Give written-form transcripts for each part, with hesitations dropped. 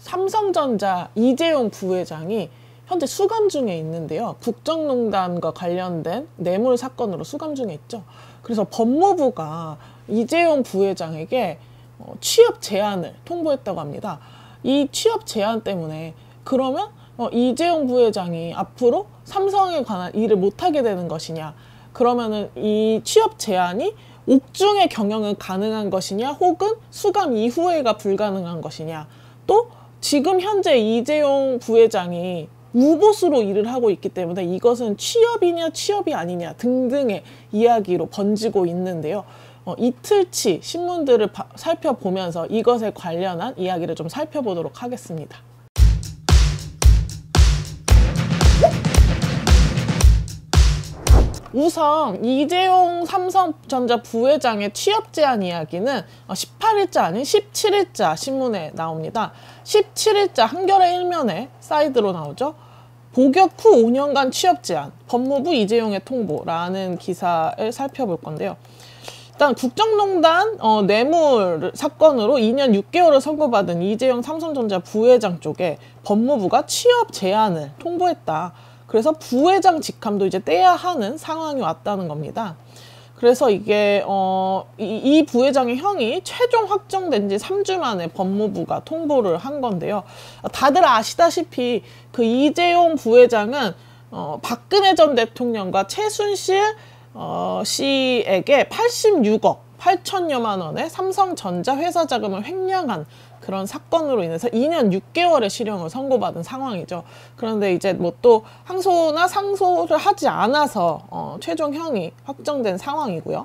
삼성전자 이재용 부회장이 현재 수감 중에 있는데요. 국정농단과 관련된 뇌물 사건으로 수감 중에 있죠. 그래서 법무부가 이재용 부회장에게 취업 제한을 통보했다고 합니다. 이 취업 제한 때문에 그러면 이재용 부회장이 앞으로 삼성에 관한 일을 못하게 되는 것이냐, 그러면은 이 취업 제한이 옥중의 경영은 가능한 것이냐, 혹은 수감 이후에가 불가능한 것이냐, 또 지금 현재 이재용 부회장이 무보수로 일을 하고 있기 때문에 이것은 취업이냐 취업이 아니냐 등등의 이야기로 번지고 있는데요. 이틀치 신문들을 살펴보면서 이것에 관련한 이야기를 좀 살펴보도록 하겠습니다. 우선 이재용 삼성전자 부회장의 취업 제한 이야기는 18일자 아닌 17일자 신문에 나옵니다. 17일자 한겨레 일면에 사이드로 나오죠. 복역 후 5년간 취업 제한, 법무부 이재용의 통보라는 기사를 살펴볼 건데요. 일단 국정농단 뇌물 사건으로 2년 6개월을 선고받은 이재용 삼성전자 부회장 쪽에 법무부가 취업 제한을 통보했다. 그래서 부회장 직함도 이제 떼야 하는 상황이 왔다는 겁니다. 그래서 이게 이 부회장의 형이 최종 확정된 지 3주 만에 법무부가 통보를 한 건데요. 다들 아시다시피 그 이재용 부회장은 박근혜 전 대통령과 최순실 씨에게 86억 8천여만 원의 삼성전자 회사 자금을 횡령한 그런 사건으로 인해서 2년 6개월의 실형을 선고받은 상황이죠. 그런데 이제 뭐 또 항소나 상소를 하지 않아서 최종형이 확정된 상황이고요.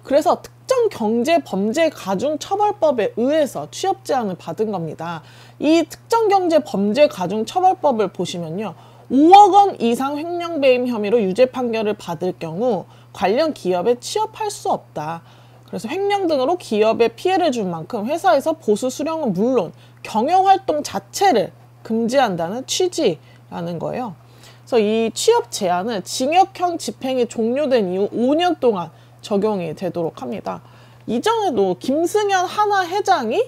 그래서 특정경제범죄가중처벌법에 의해서 취업 제한을 받은 겁니다. 이 특정경제범죄가중처벌법을 보시면요. 5억 원 이상 횡령배임 혐의로 유죄 판결을 받을 경우 관련 기업에 취업할 수 없다. 그래서 횡령 등으로 기업에 피해를 준 만큼 회사에서 보수 수령은 물론 경영활동 자체를 금지한다는 취지라는 거예요. 그래서 이 취업 제한은 징역형 집행이 종료된 이후 5년 동안 적용이 되도록 합니다. 이전에도 김승현 하나 회장이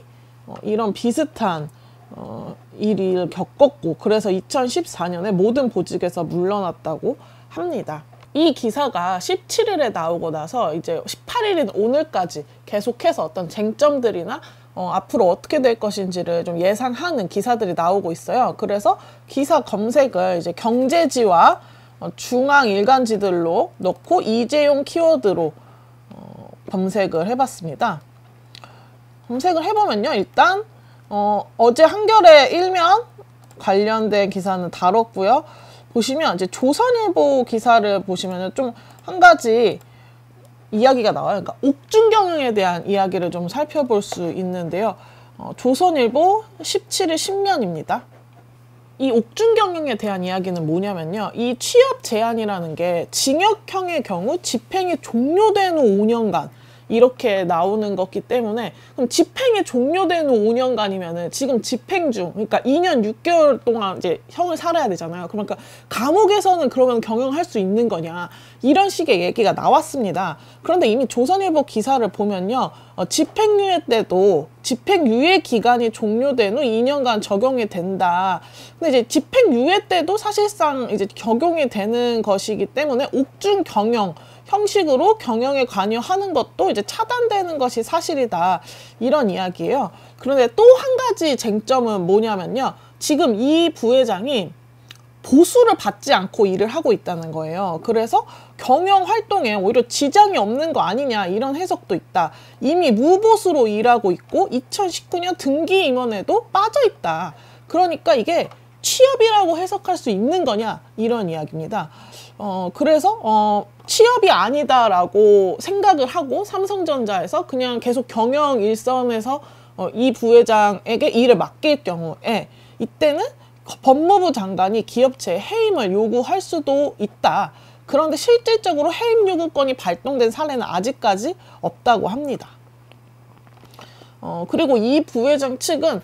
이런 비슷한 일을 겪었고, 그래서 2014년에 모든 보직에서 물러났다고 합니다. 이 기사가 17일에 나오고 나서 이제 18일인 오늘까지 계속해서 어떤 쟁점들이나 앞으로 어떻게 될 것인지를 좀 예상하는 기사들이 나오고 있어요. 그래서 기사 검색을 이제 경제지와 중앙 일간지들로 넣고 이재용 키워드로 검색을 해봤습니다. 검색을 해보면요. 일단 어제 한겨레 일면 관련된 기사는 다뤘고요. 보시면 이제 조선일보 기사를 보시면 좀 한 가지 이야기가 나와요. 그러니까 옥중 경영에 대한 이야기를 좀 살펴볼 수 있는데요. 조선일보 17일 신면입니다. 이 옥중 경영에 대한 이야기는 뭐냐면요. 이 취업 제한이라는 게 징역형의 경우 집행이 종료된 후 5년간 이렇게 나오는 거기 때문에, 그럼 집행이 종료된 후 5년간이면은 지금 집행 중, 그러니까 2년 6개월 동안 이제 형을 살아야 되잖아요. 그러니까 감옥에서는 그러면 경영할 수 있는 거냐, 이런 식의 얘기가 나왔습니다. 그런데 이미 조선일보 기사를 보면요, 집행유예 때도 집행유예 기간이 종료된 후 2년간 적용이 된다. 근데 이제 집행유예 때도 사실상 이제 적용이 되는 것이기 때문에 옥중 경영 형식으로 경영에 관여하는 것도 이제 차단되는 것이 사실이다. 이런 이야기예요. 그런데 또 한 가지 쟁점은 뭐냐면요. 지금 이 부회장이 보수를 받지 않고 일을 하고 있다는 거예요. 그래서 경영 활동에 오히려 지장이 없는 거 아니냐, 이런 해석도 있다. 이미 무보수로 일하고 있고 2019년 등기 임원에도 빠져 있다. 그러니까 이게 취업이라고 해석할 수 있는 거냐, 이런 이야기입니다. 그래서 취업이 아니다라고 생각을 하고 삼성전자에서 그냥 계속 경영 일선에서 이 부회장에게 일을 맡길 경우에 이때는 법무부 장관이 기업체에 해임을 요구할 수도 있다. 그런데 실질적으로 해임 요구권이 발동된 사례는 아직까지 없다고 합니다. 그리고 이 부회장 측은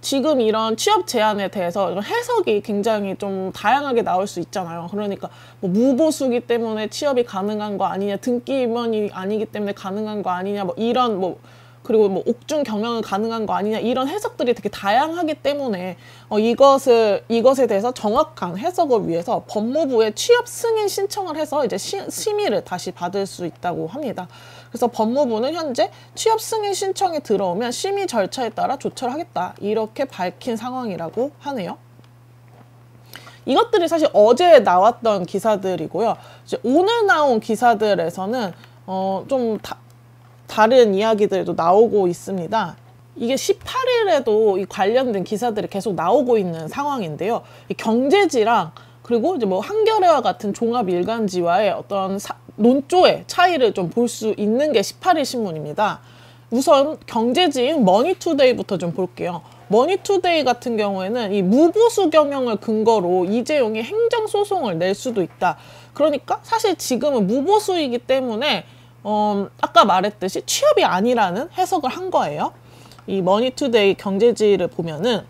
지금 이런 취업 제한에 대해서 해석이 굉장히 좀 다양하게 나올 수 있잖아요. 그러니까 뭐 무보수기 때문에 취업이 가능한 거 아니냐, 등기 임원이 아니기 때문에 가능한 거 아니냐, 뭐 이런 뭐 그리고 뭐 옥중 경영은 가능한 거 아니냐 이런 해석들이 되게 다양하기 때문에 이것에 대해서 정확한 해석을 위해서 법무부에 취업 승인 신청을 해서 이제 심의를 다시 받을 수 있다고 합니다. 그래서 법무부는 현재 취업 승인 신청이 들어오면 심의 절차에 따라 조처를 하겠다 이렇게 밝힌 상황이라고 하네요. 이것들이 사실 어제 나왔던 기사들이고요. 이제 오늘 나온 기사들에서는 좀 다른 이야기들도 나오고 있습니다. 이게 18일에도 이 관련된 기사들이 계속 나오고 있는 상황인데요. 이 경제지랑 그리고 이제 뭐 한겨레와 같은 종합 일간지와의 어떤 논조의 차이를 좀 볼 수 있는 게 18일 신문입니다. 우선 경제지인 머니투데이부터 좀 볼게요. 머니투데이 같은 경우에는 이 무보수 경영을 근거로 이재용이 행정소송을 낼 수도 있다. 그러니까 사실 지금은 무보수이기 때문에 아까 말했듯이 취업이 아니라는 해석을 한 거예요. 이 머니투데이 경제지를 보면은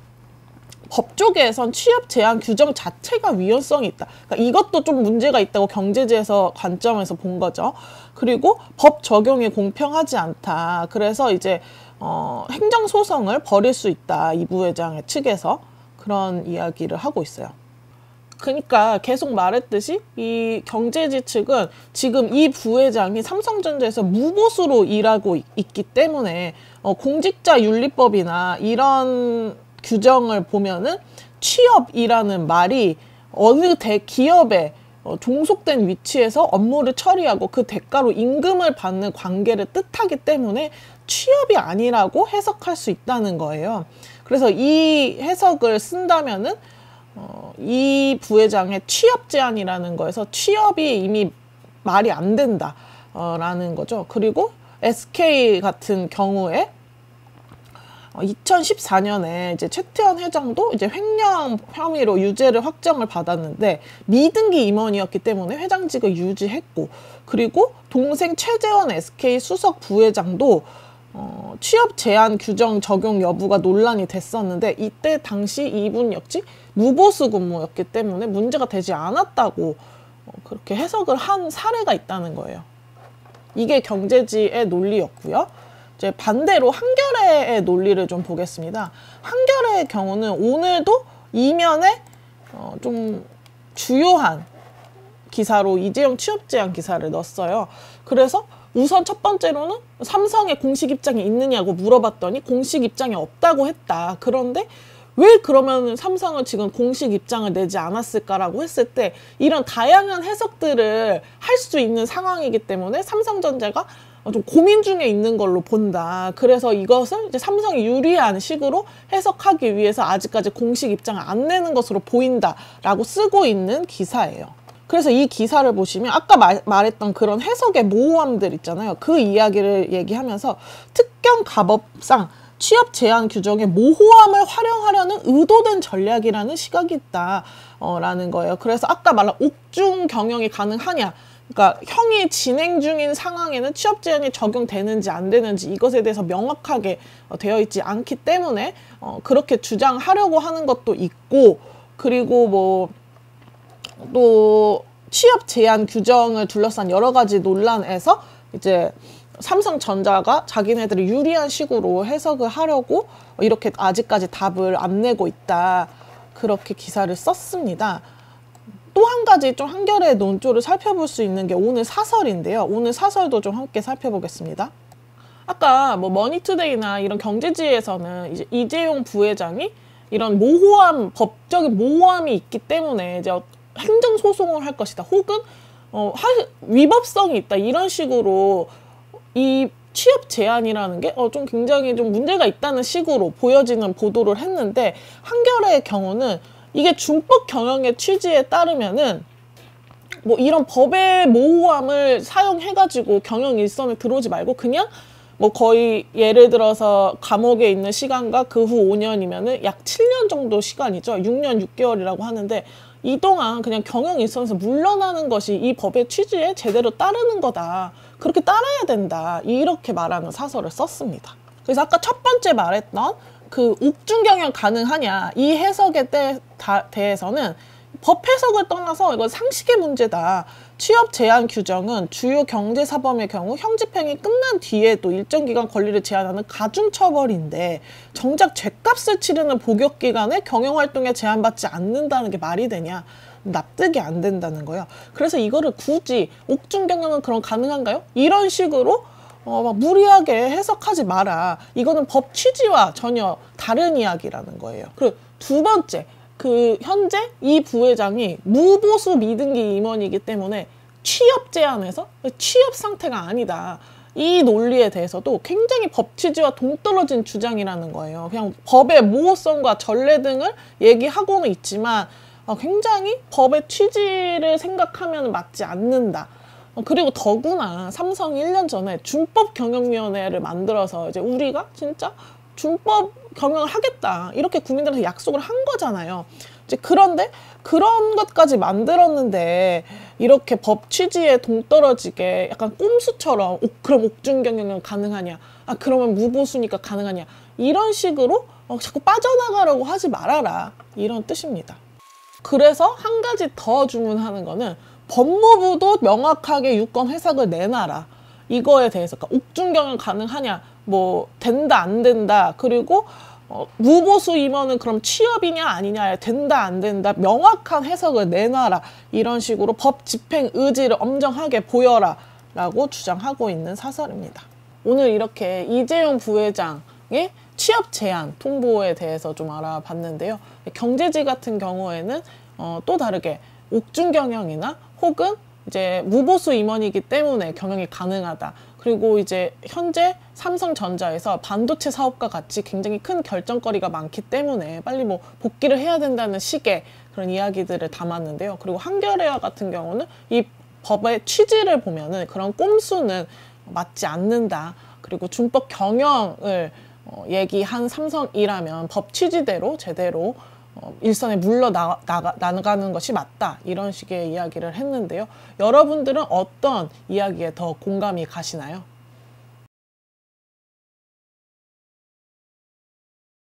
법조계에선 취업 제한 규정 자체가 위헌성이 있다. 그러니까 이것도 좀 문제가 있다고 경제지에서 관점에서 본 거죠. 그리고 법 적용이 공평하지 않다. 그래서 이제 행정소송을 벌일 수 있다. 이 부회장의 측에서 그런 이야기를 하고 있어요. 그러니까 계속 말했듯이 이 경제지 측은 지금 이 부회장이 삼성전자에서 무보수로 일하고 있기 때문에 공직자윤리법이나 이런 규정을 보면은 취업이라는 말이 어느 대기업에 종속된 위치에서 업무를 처리하고 그 대가로 임금을 받는 관계를 뜻하기 때문에 취업이 아니라고 해석할 수 있다는 거예요. 그래서 이 해석을 쓴다면은 이 부회장의 취업 제한이라는 거에서 취업이 이미 말이 안 된다 라는 거죠. 그리고 SK 같은 경우에 2014년에 이제 최태원 회장도 이제 횡령 혐의로 유죄를 확정을 받았는데 미등기 임원이었기 때문에 회장직을 유지했고, 그리고 동생 최재원 SK 수석 부회장도 취업 제한 규정 적용 여부가 논란이 됐었는데 이때 당시 이분 역시 무보수 근무였기 때문에 문제가 되지 않았다고 그렇게 해석을 한 사례가 있다는 거예요. 이게 경제지의 논리였고요. 이제 반대로 한겨레의 논리를 좀 보겠습니다. 한겨레의 경우는 오늘도 이면에 좀 주요한 기사로 이재용 취업 제한 기사를 넣었어요. 그래서 우선 첫 번째로는 삼성의 공식 입장이 있느냐고 물어봤더니 공식 입장이 없다고 했다. 그런데 왜 그러면 삼성은 지금 공식 입장을 내지 않았을까라고 했을 때 이런 다양한 해석들을 할 수 있는 상황이기 때문에 삼성전자가 좀 고민 중에 있는 걸로 본다. 그래서 이것을 이제 삼성이 유리한 식으로 해석하기 위해서 아직까지 공식 입장을 안 내는 것으로 보인다라고 쓰고 있는 기사예요. 그래서 이 기사를 보시면 아까 말했던 그런 해석의 모호함들 있잖아요. 그 이야기를 얘기하면서 특경가법상 취업 제한 규정의 모호함을 활용하려는 의도된 전략이라는 시각이 있다. 라는 거예요. 그래서 아까 말한 옥중 경영이 가능하냐. 그러니까 형이 진행 중인 상황에는 취업 제한이 적용되는지 안 되는지 이것에 대해서 명확하게 되어 있지 않기 때문에 그렇게 주장하려고 하는 것도 있고, 그리고 뭐 또 취업 제한 규정을 둘러싼 여러 가지 논란에서 이제 삼성전자가 자기네들이 유리한 식으로 해석을 하려고 이렇게 아직까지 답을 안 내고 있다. 그렇게 기사를 썼습니다. 또 한 가지 좀 한겨레의 논조를 살펴볼 수 있는 게 오늘 사설인데요. 오늘 사설도 좀 함께 살펴보겠습니다. 아까 뭐 머니투데이나 이런 경제지에서는 이제 이재용 부회장이 이런 모호함, 법적인 모호함이 있기 때문에 이제 행정소송을 할 것이다. 혹은 위법성이 있다. 이런 식으로 이 취업 제한이라는 게 좀 굉장히 좀 문제가 있다는 식으로 보여지는 보도를 했는데, 한겨레의 경우는 이게 준법 경영의 취지에 따르면은 뭐 이런 법의 모호함을 사용해가지고 경영 일선에 들어오지 말고 그냥 뭐 거의 예를 들어서 감옥에 있는 시간과 그 후 5년이면은 약 7년 정도 시간이죠. 6년 6개월이라고 하는데 이 동안 그냥 경영 일선에서 물러나는 것이 이 법의 취지에 제대로 따르는 거다. 그렇게 따라야 된다. 이렇게 말하는 사설을 썼습니다. 그래서 아까 첫 번째 말했던 그 옥중 경영 가능하냐 이 해석에 대해서는 법 해석을 떠나서 이건 상식의 문제다. 취업 제한 규정은 주요 경제사범의 경우 형집행이 끝난 뒤에도 일정 기간 권리를 제한하는 가중처벌인데 정작 죗값을 치르는 복역기간에 경영활동에 제한받지 않는다는 게 말이 되냐. 납득이 안 된다는 거예요. 그래서 이거를 굳이 옥중경영은 그럼 가능한가요? 이런 식으로 막 무리하게 해석하지 마라. 이거는 법 취지와 전혀 다른 이야기라는 거예요. 그리고 두 번째, 현재 이 부회장이 무보수 미등기 임원이기 때문에 취업 제한에서 취업 상태가 아니다. 이 논리에 대해서도 굉장히 법 취지와 동떨어진 주장이라는 거예요. 그냥 법의 모호성과 전례 등을 얘기하고는 있지만 굉장히 법의 취지를 생각하면 맞지 않는다. 그리고 더구나 삼성이 1년 전에 준법경영위원회를 만들어서 이제 우리가 진짜 준법 경영을 하겠다 이렇게 국민들한테 약속을 한 거잖아요. 이제 그런데 그런 것까지 만들었는데 이렇게 법 취지에 동떨어지게 약간 꼼수처럼 그럼 옥중경영은 가능하냐? 그러면 무보수니까 가능하냐? 이런 식으로 자꾸 빠져나가려고 하지 말아라 이런 뜻입니다. 그래서 한 가지 더 주문하는 거는 법무부도 명확하게 유권 해석을 내놔라. 이거에 대해서 그러니까 옥중경영 가능하냐, 뭐 된다 안 된다, 그리고 무보수 임원은 그럼 취업이냐 아니냐에 된다 안 된다 명확한 해석을 내놔라. 이런 식으로 법 집행 의지를 엄정하게 보여라 라고 주장하고 있는 사설입니다. 오늘 이렇게 이재용 부회장의 취업 제한 통보에 대해서 좀 알아봤는데요. 경제지 같은 경우에는 또 다르게 옥중경영이나 혹은 이제 무보수 임원이기 때문에 경영이 가능하다. 그리고 이제 현재 삼성전자에서 반도체 사업과 같이 굉장히 큰 결정거리가 많기 때문에 빨리 뭐 복귀를 해야 된다는 식의 그런 이야기들을 담았는데요. 그리고 한겨레와 같은 경우는 이 법의 취지를 보면은 그런 꼼수는 맞지 않는다. 그리고 준법 경영을 얘기한 삼성이라면 법 취지대로 제대로 일선에 물러나가는 것이 맞다. 이런 식의 이야기를 했는데요. 여러분들은 어떤 이야기에 더 공감이 가시나요?